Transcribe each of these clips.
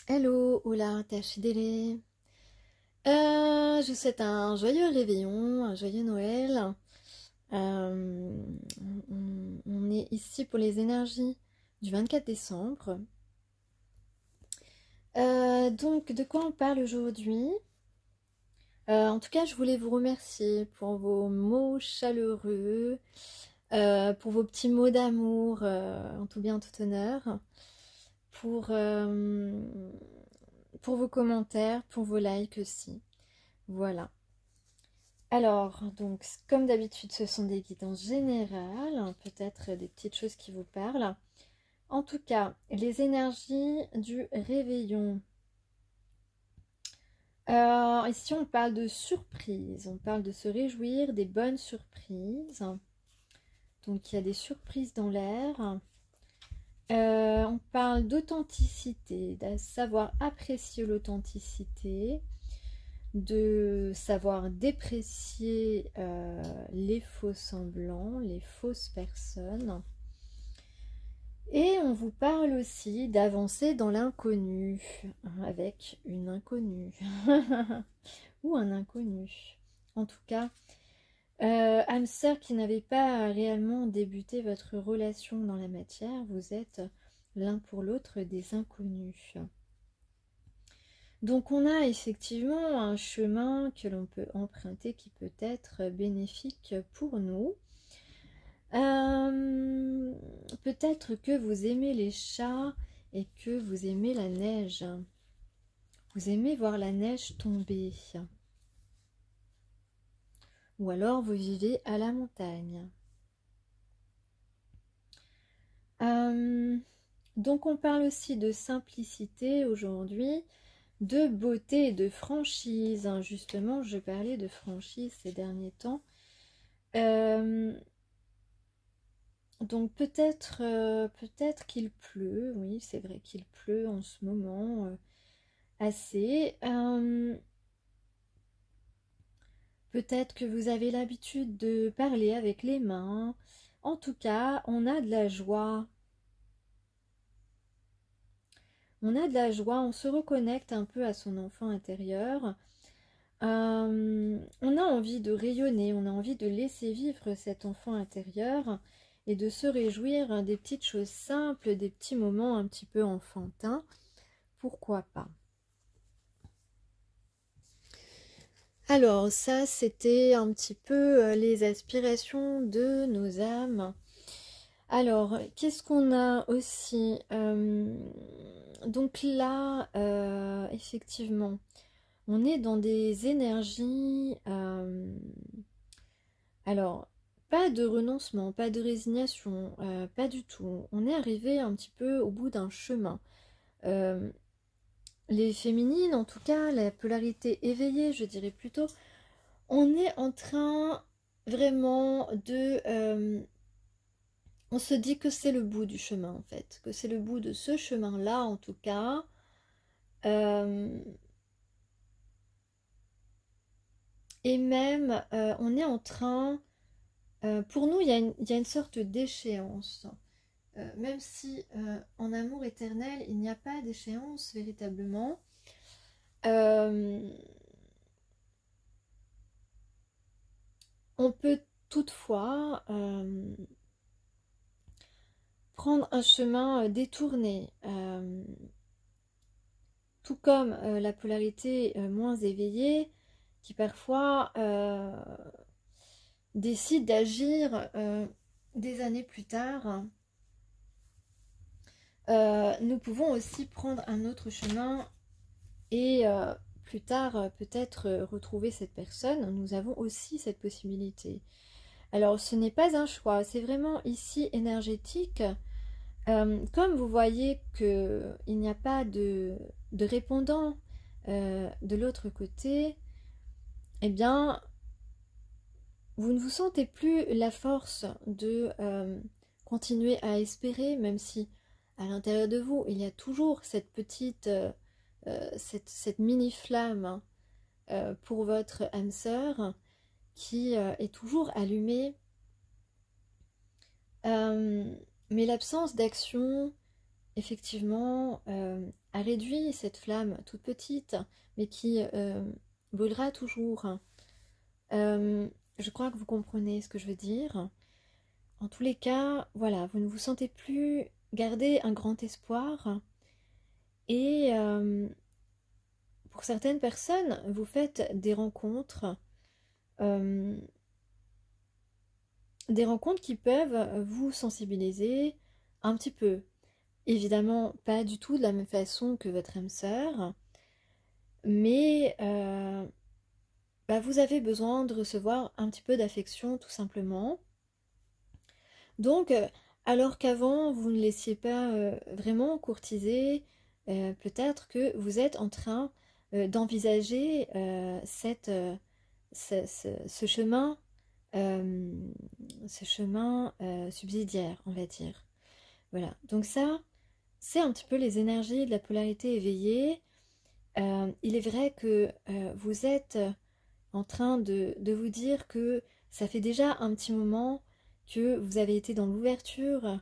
Hello, hola, Tachidele. Je vous souhaite un joyeux réveillon, un joyeux Noël. On est ici pour les énergies du 24 décembre. Donc, de quoi on parle aujourd'hui? En tout cas, je voulais vous remercier pour vos mots chaleureux, pour vos petits mots d'amour, en tout bien, en tout honneur, pour, euh, pour vos commentaires, pour vos likes aussi. Voilà. Alors, donc, comme d'habitude, ce sont des guidances générales, peut-être des petites choses qui vous parlent. En tout cas, les énergies du réveillon. Ici, on parle de surprise, on parle de se réjouir des bonnes surprises. Donc, il y a des surprises dans l'air. On parle d'authenticité, de savoir apprécier l'authenticité, de savoir déprécier les faux semblants, les fausses personnes. Et on vous parle aussi d'avancer dans l'inconnu, avec une inconnue, ou un inconnu. En tout cas, âme sœur qui n'avait pas réellement débuté votre relation dans la matière, vous êtes l'un pour l'autre des inconnus. Donc on a effectivement un chemin que l'on peut emprunter qui peut être bénéfique pour nous. Peut-être que vous aimez les chats et que vous aimez la neige. Vous aimez voir la neige tomber. Ou alors vous vivez à la montagne. Donc on parle aussi de simplicité aujourd'hui, de beauté et de franchise. Justement, je parlais de franchise ces derniers temps. Donc peut-être qu'il pleut, oui c'est vrai qu'il pleut en ce moment assez. Peut-être que vous avez l'habitude de parler avec les mains. En tout cas, on a de la joie. On a de la joie, on se reconnecte un peu à son enfant intérieur. On a envie de rayonner, on a envie de laisser vivre cet enfant intérieur et de se réjouir des petites choses simples, des petits moments un petit peu enfantins. Pourquoi pas? Alors ça, c'était un petit peu les aspirations de nos âmes. Alors, qu'est-ce qu'on a aussi? Donc là, effectivement, on est dans des énergies... alors, pas de renoncement, pas de résignation, pas du tout. On est arrivé un petit peu au bout d'un chemin. Les féminines, en tout cas, la polarité éveillée, je dirais plutôt, on est en train vraiment de... on se dit que c'est le bout du chemin, en fait. Que c'est le bout de ce chemin-là, en tout cas. Et même, on est en train... pour nous, il y a une sorte d'échéance. Même si en amour éternel, il n'y a pas d'échéance véritablement. On peut toutefois prendre un chemin détourné, tout comme la polarité moins éveillée, qui parfois décide d'agir des années plus tard. Nous pouvons aussi prendre un autre chemin et plus tard peut-être retrouver cette personne. Nous avons aussi cette possibilité. Alors ce n'est pas un choix, c'est vraiment ici énergétique. Comme vous voyez qu'il n'y a pas de répondant de l'autre côté, eh bien vous ne vous sentez plus la force de continuer à espérer, même si à l'intérieur de vous il y a toujours cette petite cette mini flamme pour votre âme sœur qui est toujours allumée, mais l'absence d'action effectivement a réduit cette flamme toute petite, mais qui brûlera toujours. Je crois que vous comprenez ce que je veux dire. En tous les cas, voilà, vous ne vous sentez plus garder un grand espoir. Et pour certaines personnes, vous faites euh, des rencontres qui peuvent vous sensibiliser un petit peu. Évidemment, pas du tout de la même façon que votre âme sœur, mais bah, vous avez besoin de recevoir un petit peu d'affection tout simplement. Donc, alors qu'avant, vous ne laissiez pas vraiment courtiser, peut-être que vous êtes en train d'envisager ce chemin, euh, subsidiaire, on va dire. Voilà, donc ça, c'est un petit peu les énergies de la polarité éveillée. Il est vrai que vous êtes en train de vous dire que ça fait déjà un petit moment que vous avez été dans l'ouverture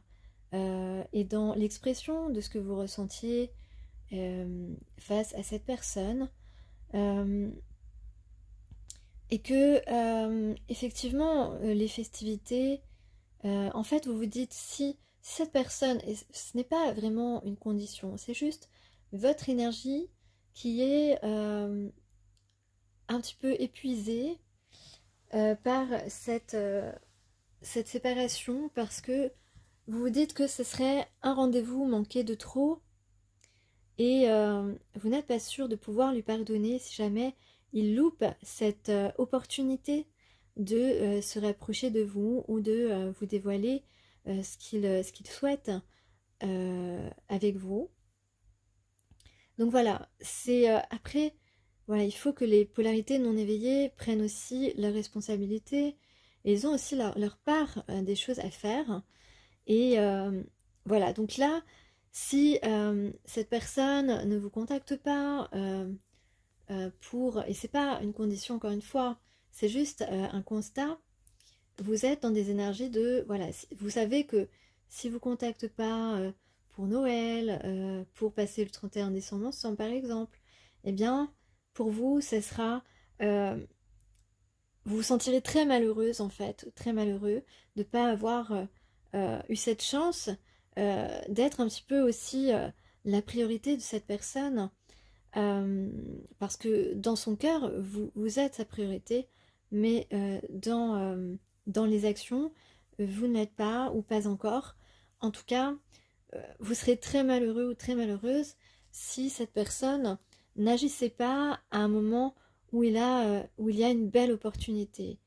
et dans l'expression de ce que vous ressentiez face à cette personne. Euh, et que effectivement les festivités, en fait vous vous dites si cette personne, et ce n'est pas vraiment une condition, c'est juste votre énergie qui est un petit peu épuisée par cette séparation, parce que vous vous dites que ce serait un rendez-vous manqué de trop et vous n'êtes pas sûr de pouvoir lui pardonner si jamais il loupe cette opportunité de se rapprocher de vous ou de vous dévoiler ce qu'il souhaite avec vous. Donc voilà, c'est après, voilà, il faut que les polarités non éveillées prennent aussi leurs responsabilités. Et ils ont aussi leur part des choses à faire. Et voilà, donc là, si cette personne ne vous contacte pas et c'est pas une condition encore une fois, c'est juste un constat, vous êtes dans des énergies de, voilà, vous savez que si vous ne contactez pas pour Noël, pour passer le 31 décembre ensemble par exemple, eh bien, pour vous, ce sera, euh, vous vous sentirez très malheureuse en fait, très malheureux de ne pas avoir eu cette chance d'être un petit peu aussi la priorité de cette personne, parce que dans son cœur, vous êtes sa priorité, mais dans les actions, vous n'êtes pas ou pas encore. En tout cas, vous serez très malheureux ou très malheureuse si cette personne n'agissait pas à un moment où il y a une belle opportunité.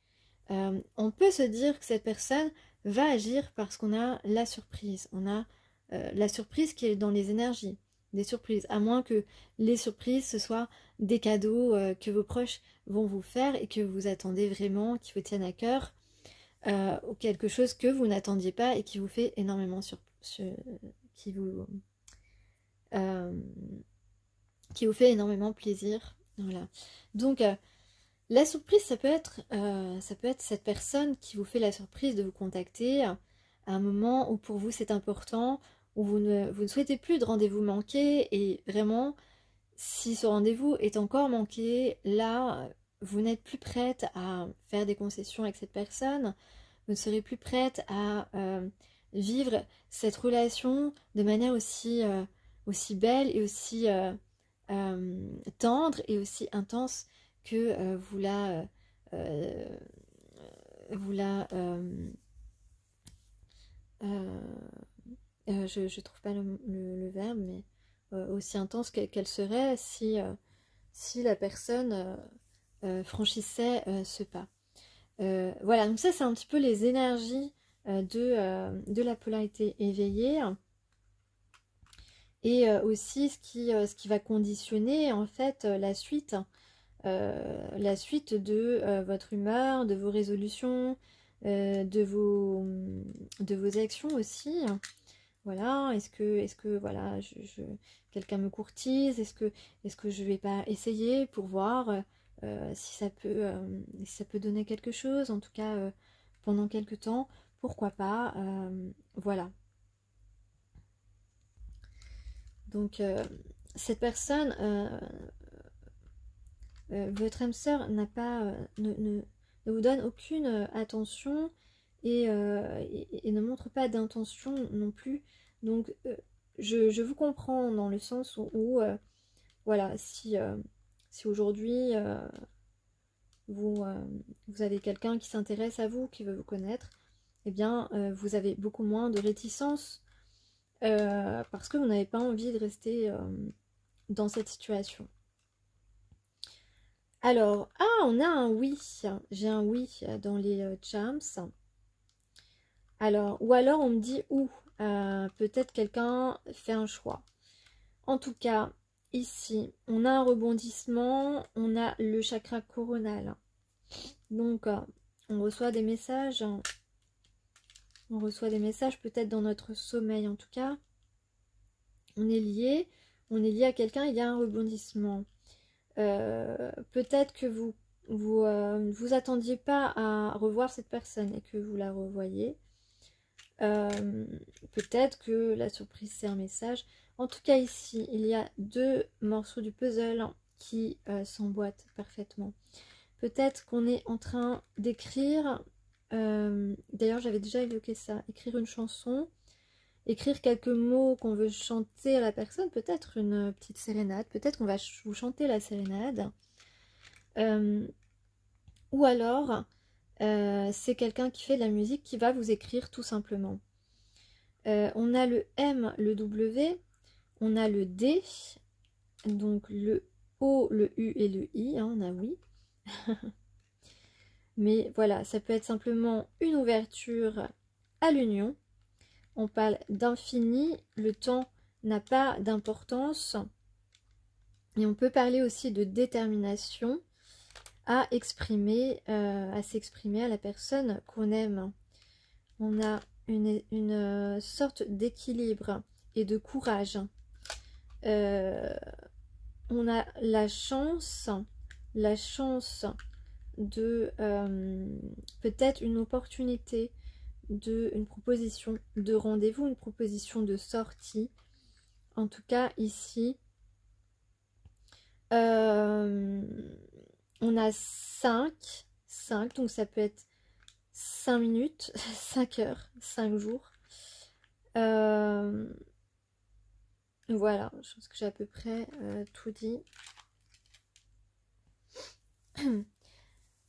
On peut se dire que cette personne va agir parce qu'on a la surprise. On a la surprise qui est dans les énergies, des surprises. À moins que les surprises, ce soient des cadeaux que vos proches vont vous faire et que vous attendez vraiment, qui vous tiennent à cœur, ou quelque chose que vous n'attendiez pas et qui vous fait énormément euh, qui vous fait énormément plaisir. Voilà. Donc, la surprise, ça peut être cette personne qui vous fait la surprise de vous contacter à un moment où pour vous c'est important, où vous ne souhaitez plus de rendez-vous manqué, et vraiment, si ce rendez-vous est encore manqué, là, vous n'êtes plus prête à faire des concessions avec cette personne, vous ne serez plus prête à vivre cette relation de manière aussi belle et aussi tendre et aussi intense que euh, vous la euh, je trouve pas le verbe, mais aussi intense qu'elle serait si la personne franchissait ce pas. Voilà, donc ça c'est un petit peu les énergies de la polarité éveillée, et aussi ce qui va conditionner en fait la suite de votre humeur, de vos résolutions, de vos actions aussi. Voilà, est-ce que voilà, quelqu'un me courtise, est-ce que je vais pas essayer pour voir si ça peut donner quelque chose, en tout cas pendant quelque temps, pourquoi pas, voilà. Donc, cette personne, votre âme sœur n'a pas, ne vous donne aucune attention et ne montre pas d'intention non plus. Donc, je vous comprends dans le sens où voilà, si aujourd'hui vous avez quelqu'un qui s'intéresse à vous, qui veut vous connaître, eh bien, vous avez beaucoup moins de réticence parce que vous n'avez pas envie de rester dans cette situation. Alors, on a un oui. J'ai un oui dans les charms. Alors, ou alors on me dit où. Peut-être quelqu'un fait un choix. En tout cas, ici, on a un rebondissement. On a le chakra coronal. Donc, on reçoit des messages. On reçoit des messages peut-être dans notre sommeil en tout cas. On est lié à quelqu'un, il y a un rebondissement. Peut-être que vous attendiez pas à revoir cette personne et que vous la revoyez. Peut-être que la surprise c'est un message. En tout cas ici, il y a 2 morceaux du puzzle qui s'emboîtent parfaitement. Peut-être qu'on est en train d'écrire, d'ailleurs j'avais déjà évoqué ça, écrire une chanson, écrire quelques mots qu'on veut chanter à la personne, peut-être une petite sérénade, peut-être qu'on va vous chanter la sérénade. Ou alors, c'est quelqu'un qui fait de la musique qui va vous écrire tout simplement. On a le M, le W, on a le D, donc le O, le U et le I, hein, on a oui. Mais voilà, ça peut être simplement une ouverture à l'union. On parle d'infini, le temps n'a pas d'importance. Et on peut parler aussi de détermination à exprimer, à s'exprimer à la personne qu'on aime. On a une sorte d'équilibre et de courage. On a la chance de peut-être une opportunité, une proposition de rendez-vous, une proposition de sortie. En tout cas ici, on a 5, donc ça peut être 5 minutes, 5 heures, 5 jours. Voilà, je pense que j'ai à peu près tout dit.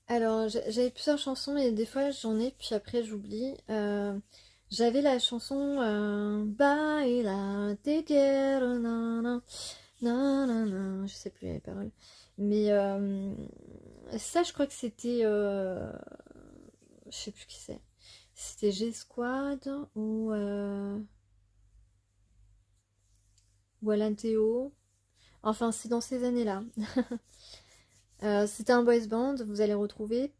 Alors, j'avais plusieurs chansons, mais des fois j'en ai, puis après j'oublie. J'avais la chanson Baila, te quiero, na, na, je sais plus les paroles. Mais ça, je crois que c'était. Je sais plus qui c'est. C'était G-Squad ou Alan Théo. Enfin, c'est dans ces années-là. C'était un boys band, vous allez retrouver.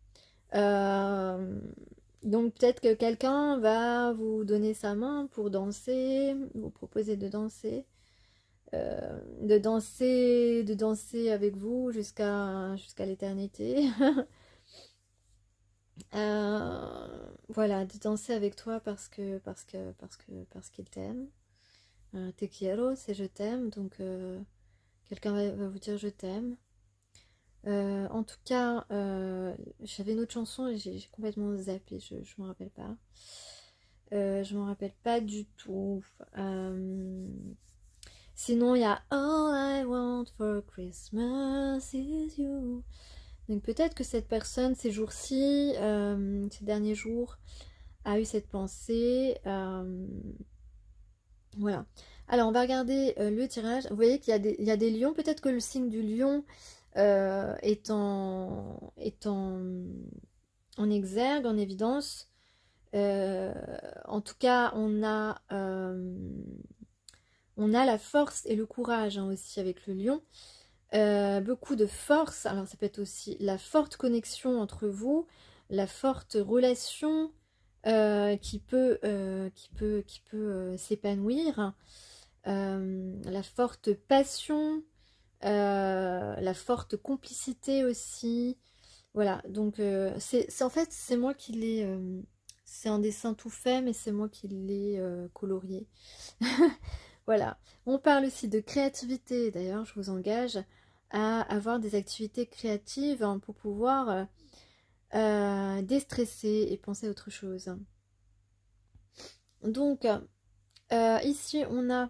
Donc peut-être que quelqu'un va vous donner sa main pour danser, vous proposer de danser. De danser avec vous jusqu'à l'éternité. Voilà, de danser avec toi parce qu'il t'aime. Te quiero, c'est je t'aime, donc quelqu'un va vous dire je t'aime. En tout cas, j'avais une autre chanson et j'ai complètement zappé, je me rappelle pas. Je me rappelle pas du tout. Sinon, il y a All I Want for Christmas is You. Donc peut-être que cette personne, ces jours-ci, ces derniers jours, a eu cette pensée. Voilà. Alors, on va regarder le tirage. Vous voyez qu'il y a des lions. Peut-être que le signe du lion est en exergue, en évidence. En tout cas, on a la force et le courage hein, aussi avec le lion. Beaucoup de force. Alors, ça peut être aussi la forte connexion entre vous, la forte relation qui peut s'épanouir, la forte passion, la forte complicité aussi. Voilà, donc en fait c'est moi qui l'ai c'est un dessin tout fait mais c'est moi qui l'ai colorié. Voilà. On parle aussi de créativité. D'ailleurs, je vous engage à avoir des activités créatives pour pouvoir déstresser et penser à autre chose. Donc, ici, on a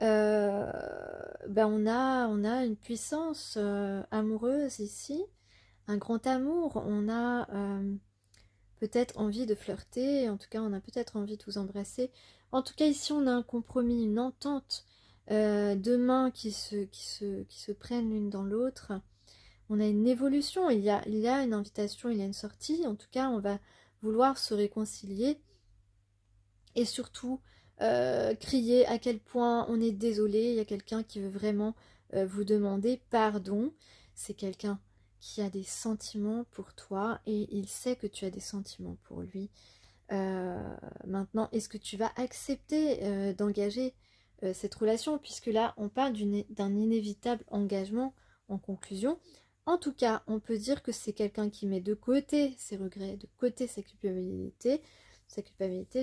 on a une puissance amoureuse ici, un grand amour. On a peut-être envie de flirter, en tout cas on a peut-être envie de vous embrasser. En tout cas ici on a un compromis, une entente, deux mains qui se prennent l'une dans l'autre. On a une évolution, il y a une invitation, il y a une sortie. En tout cas on va vouloir se réconcilier et surtout crier à quel point on est désolé. Il y a quelqu'un qui veut vraiment vous demander pardon. C'est quelqu'un qui a des sentiments pour toi et il sait que tu as des sentiments pour lui. Maintenant, est-ce que tu vas accepter d'engager cette relation, puisque là, on parle d'un inévitable engagement en conclusion. En tout cas, on peut dire que c'est quelqu'un qui met de côté ses regrets, de côté sa culpabilité,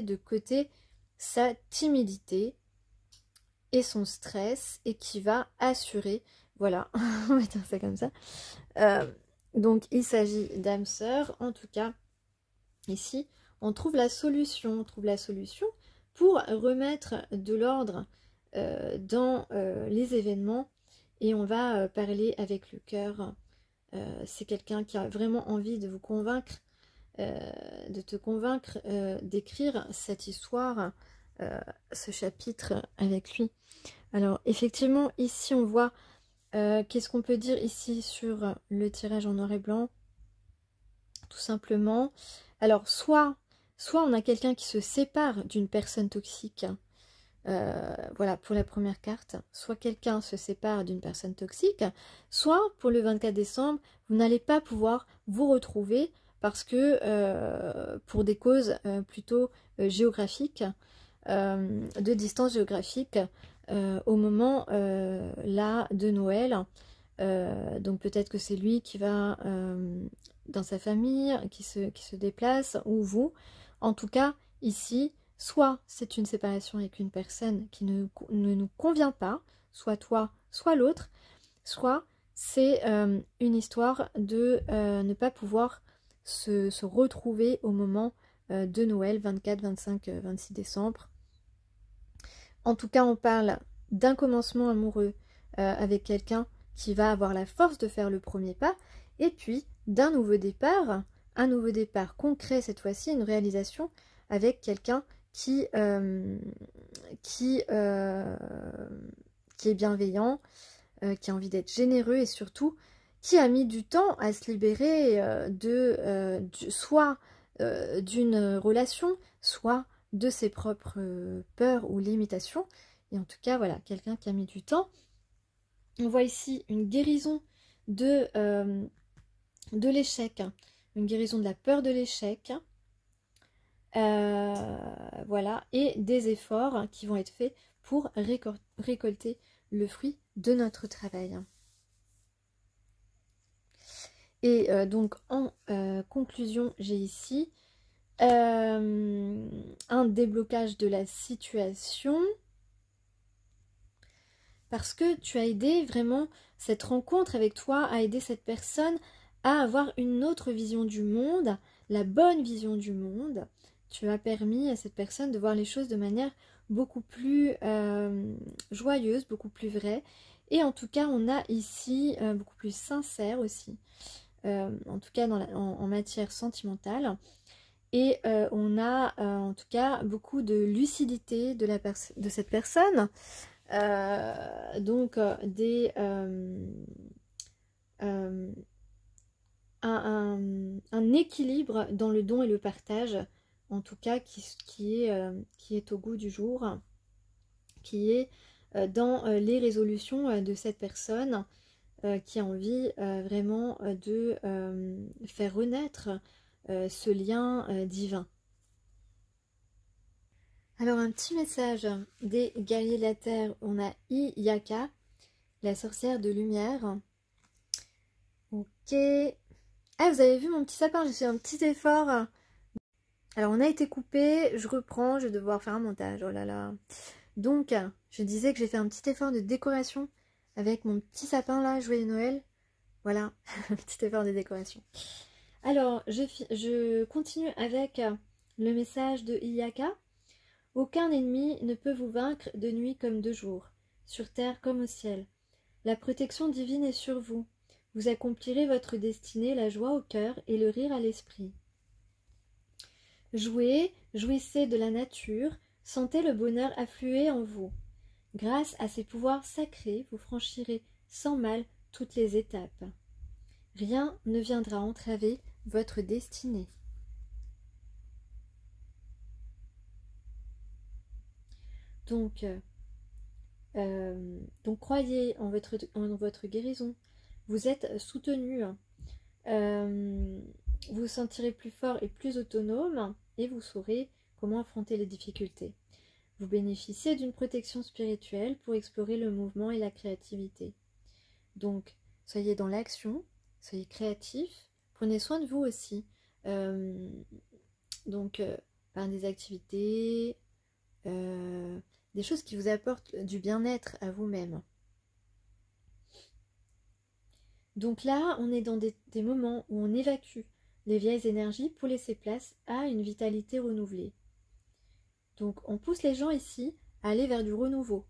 de côté sa timidité et son stress, et qui va assurer, voilà, on va dire ça comme ça. Donc il s'agit d'âme sœur. En tout cas, ici, on trouve la solution. On trouve la solution pour remettre de l'ordre dans les événements. Et on va parler avec le cœur. C'est quelqu'un qui a vraiment envie de vous convaincre, de te convaincre d'écrire cette histoire, ce chapitre avec lui. Alors effectivement, ici on voit qu'est-ce qu'on peut dire ici sur le tirage en noir et blanc? Tout simplement, alors soit on a quelqu'un qui se sépare d'une personne toxique, voilà pour la première carte, soit quelqu'un se sépare d'une personne toxique, soit pour le 24 décembre, vous n'allez pas pouvoir vous retrouver parce que pour des causes plutôt géographiques, de distance géographique, au moment là de Noël. Donc peut-être que c'est lui qui va dans sa famille, qui se déplace, ou vous. En tout cas, ici, soit c'est une séparation avec une personne qui ne nous convient pas, soit toi, soit l'autre, soit c'est une histoire de ne pas pouvoir se retrouver au moment de Noël, 24, 25, 26 décembre. En tout cas, on parle d'un commencement amoureux avec quelqu'un qui va avoir la force de faire le premier pas, et puis d'un nouveau départ, un nouveau départ concret cette fois-ci, une réalisation avec quelqu'un qui est bienveillant, qui a envie d'être généreux et surtout qui a mis du temps à se libérer soit d'une relation, soit de ses propres peurs ou limitations. Et en tout cas, voilà, quelqu'un qui a mis du temps. On voit ici une guérison de l'échec, une guérison de la peur de l'échec, voilà, et des efforts qui vont être faits pour récolter le fruit de notre travail. Et donc en conclusion, j'ai ici un déblocage de la situation, parce que tu as aidé vraiment, cette rencontre avec toi a aidé cette personne à avoir une autre vision du monde, la bonne vision du monde. Tu as permis à cette personne de voir les choses de manière beaucoup plus joyeuse, beaucoup plus vraie. Et en tout cas, on a ici beaucoup plus sincère aussi, en tout cas en matière sentimentale. Et on a en tout cas beaucoup de lucidité de cette personne. Donc un équilibre dans le don et le partage, en tout cas qui est au goût du jour, qui est dans les résolutions de cette personne qui a envie vraiment de faire renaître ce lien divin. Alors un petit message des guerriers de la terre, on a Iyaka, la sorcière de lumière. Ok. Ah, vous avez vu mon petit sapin, j'ai fait un petit effort. Alors on a été coupé, je reprends, je vais devoir faire un montage, oh là là. Donc, Je disais que j'ai fait un petit effort de décoration avec mon petit sapin là, joyeux Noël. Voilà, un petit effort de décoration. Alors, je continue avec le message de Iyaka. Aucun ennemi ne peut vous vaincre de nuit comme de jour, sur terre comme au ciel. La protection divine est sur vous. Vous accomplirez votre destinée, la joie au cœur et le rire à l'esprit. Jouez, jouissez de la nature, sentez le bonheur affluer en vous. Grâce à ces pouvoirs sacrés, vous franchirez sans mal toutes les étapes. Rien ne viendra entraver votre destinée. Donc croyez en votre guérison. Vous êtes soutenu. Vous vous sentirez plus fort et plus autonome et vous saurez comment affronter les difficultés. Vous bénéficiez d'une protection spirituelle pour explorer le mouvement et la créativité. Donc, soyez dans l'action, soyez créatifs, prenez soin de vous aussi. Par des activités, des choses qui vous apportent du bien-être à vous-même. Donc là, on est dans des moments où on évacue les vieilles énergies pour laisser place à une vitalité renouvelée. Donc on pousse les gens ici à aller vers du renouveau.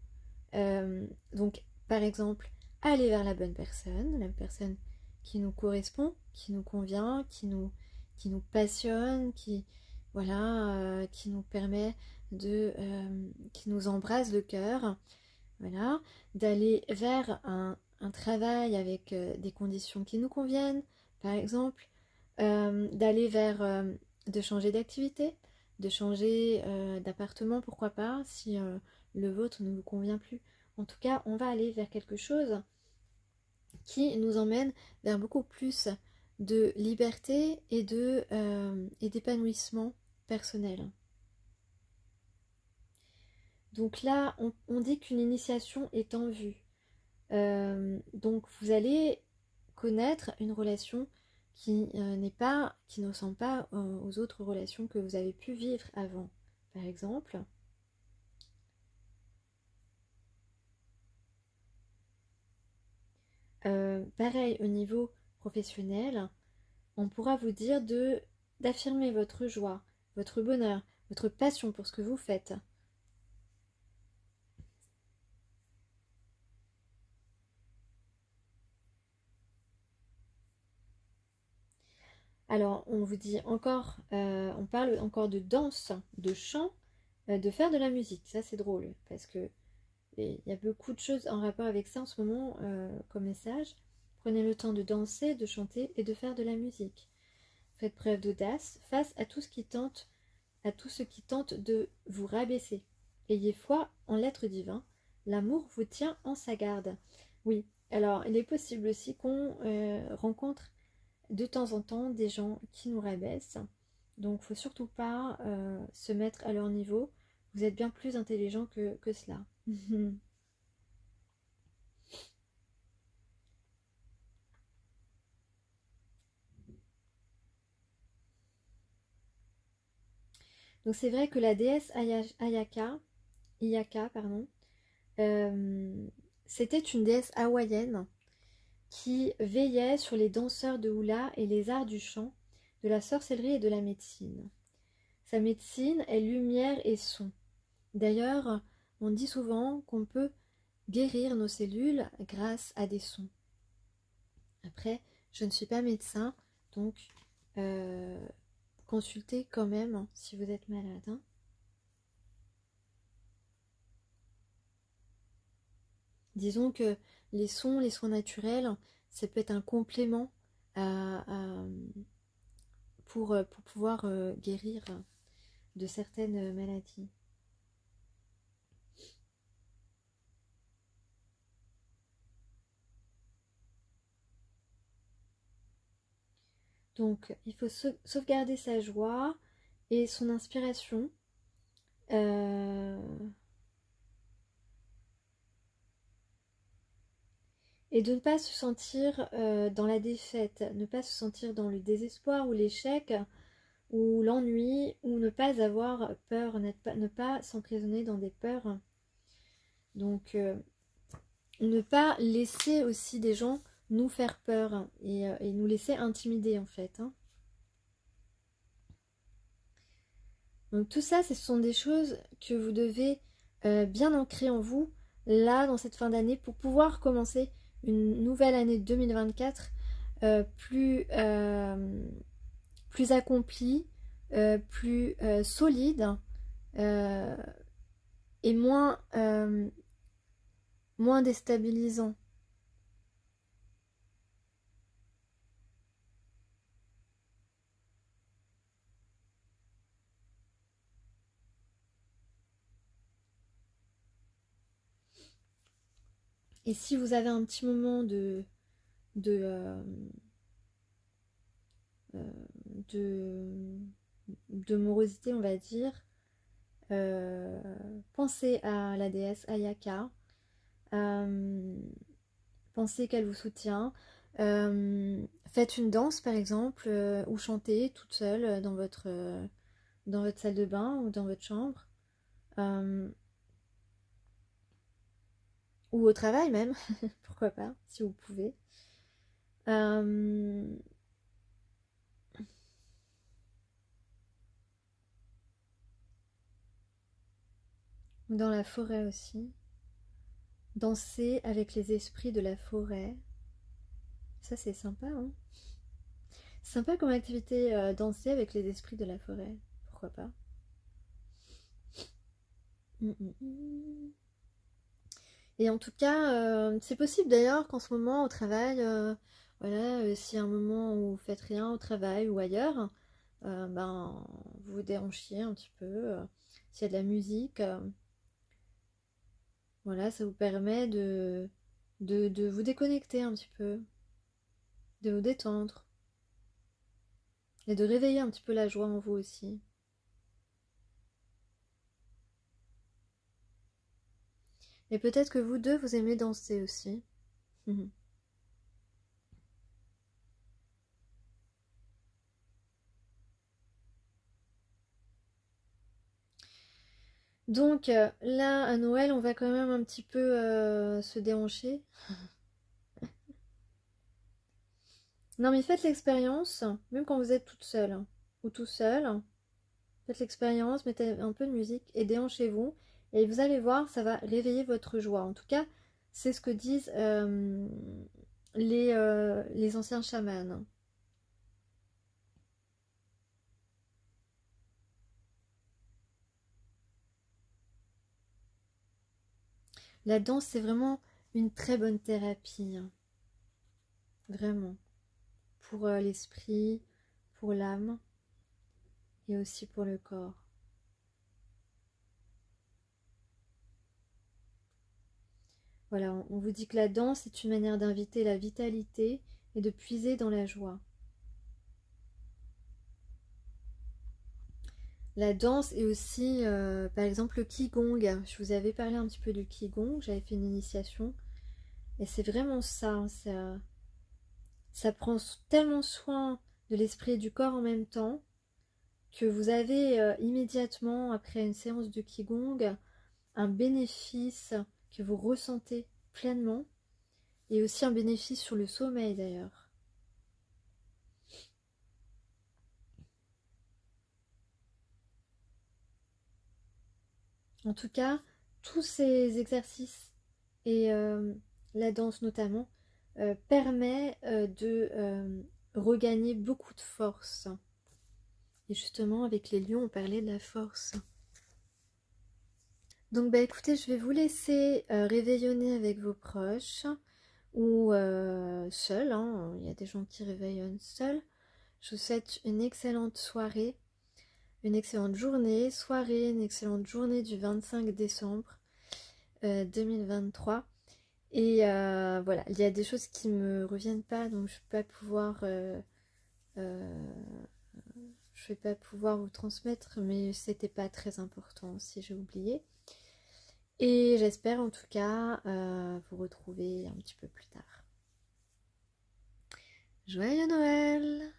Donc par exemple, aller vers la personne qui nous correspond, qui nous convient, qui nous passionne, qui nous permet qui nous embrase le cœur, voilà, d'aller vers un travail avec des conditions qui nous conviennent, par exemple, d'aller vers de changer d'activité, de changer d'appartement, pourquoi pas, si le vôtre ne vous convient plus. En tout cas, on va aller vers quelque chose qui nous emmène vers beaucoup plus de liberté et d'épanouissement personnel. Donc là, on dit qu'une initiation est en vue. Donc vous allez connaître une relation qui ne ressemble pas aux autres relations que vous avez pu vivre avant, par exemple. Pareil au niveau professionnel, on pourra vous dire d'affirmer votre joie, votre bonheur, votre passion pour ce que vous faites. Alors, on vous dit encore, on parle encore de danse, de chant, de faire de la musique. Ça, c'est drôle, parce que il y a beaucoup de choses en rapport avec ça en ce moment comme message. Prenez le temps de danser, de chanter et de faire de la musique. Faites preuve d'audace face à tout ce qui tente, de vous rabaisser. Ayez foi en l'être divin. L'amour vous tient en sa garde. Oui, alors il est possible aussi qu'on rencontre de temps en temps des gens qui nous rabaissent. Donc il ne faut surtout pas se mettre à leur niveau. Vous êtes bien plus intelligent que cela. Donc c'est vrai que la déesse Iyaka, c'était une déesse hawaïenne qui veillait sur les danseurs de hula et les arts du chant, de la sorcellerie et de la médecine. Sa médecine est lumière et son. D'ailleurs, on dit souvent qu'on peut guérir nos cellules grâce à des sons. Après, je ne suis pas médecin, donc consultez quand même hein, si vous êtes malade. Hein. Disons que les soins naturels, ça peut être un complément pour pouvoir guérir de certaines maladies. Donc, il faut sauvegarder sa joie et son inspiration. Et de ne pas se sentir dans la défaite, ne pas se sentir dans le désespoir ou l'échec ou l'ennui ou ne pas avoir peur, ne pas s'emprisonner dans des peurs. Donc, ne pas laisser aussi des gens nous faire peur hein, et nous laisser intimider en fait. Hein. Donc tout ça, ce sont des choses que vous devez bien ancrer en vous, là, dans cette fin d'année, pour pouvoir commencer une nouvelle année 2024 plus accomplie, plus solide et moins déstabilisant. Et si vous avez un petit moment de, de, de morosité, on va dire, pensez à la déesse Ayaka, pensez qu'elle vous soutient, faites une danse par exemple, ou chantez toute seule dans votre salle de bain ou dans votre chambre, ou au travail même, pourquoi pas, si vous pouvez. Dans la forêt aussi. Danser avec les esprits de la forêt. Ça c'est sympa, hein. Sympa comme activité, danser avec les esprits de la forêt. Pourquoi pas. Et en tout cas, c'est possible d'ailleurs qu'en ce moment au travail, voilà, si à un moment où vous faites rien au travail ou ailleurs, ben vous vous déranchiez un petit peu. S'il y a de la musique, voilà, ça vous permet de vous déconnecter un petit peu, de vous détendre et de réveiller un petit peu la joie en vous aussi. Et peut-être que vous deux, vous aimez danser aussi. Donc là, à Noël, on va quand même un petit peu se déhancher. Non mais faites l'expérience, même quand vous êtes toute seule hein, ou tout seul. Faites l'expérience, mettez un peu de musique et déhanchez-vous. Et vous allez voir, ça va réveiller votre joie. En tout cas, c'est ce que disent les anciens chamans. La danse, c'est vraiment une très bonne thérapie. Hein. Vraiment. Pour l'esprit, pour l'âme et aussi pour le corps. Voilà, on vous dit que la danse est une manière d'inviter la vitalité et de puiser dans la joie. La danse est aussi, par exemple, le Qigong. Je vous avais parlé un petit peu du Qigong, j'avais fait une initiation. Et c'est vraiment ça, hein, ça prend tellement soin de l'esprit et du corps en même temps que vous avez immédiatement, après une séance de Qigong, un bénéfice que vous ressentez pleinement et aussi un bénéfice sur le sommeil d'ailleurs. En tout cas, tous ces exercices et la danse notamment permet de regagner beaucoup de force. Et justement, avec les lions, on parlait de la force. Donc, bah écoutez, je vais vous laisser réveillonner avec vos proches ou seul. Hein. Il y a des gens qui réveillonnent seuls. Je vous souhaite une excellente soirée, une excellente journée, une excellente journée du 25 décembre 2023. Et voilà, il y a des choses qui me reviennent pas, donc je vais pas pouvoir vous transmettre, mais c'était pas très important si j'ai oublié. Et j'espère en tout cas vous retrouver un petit peu plus tard. Joyeux Noël!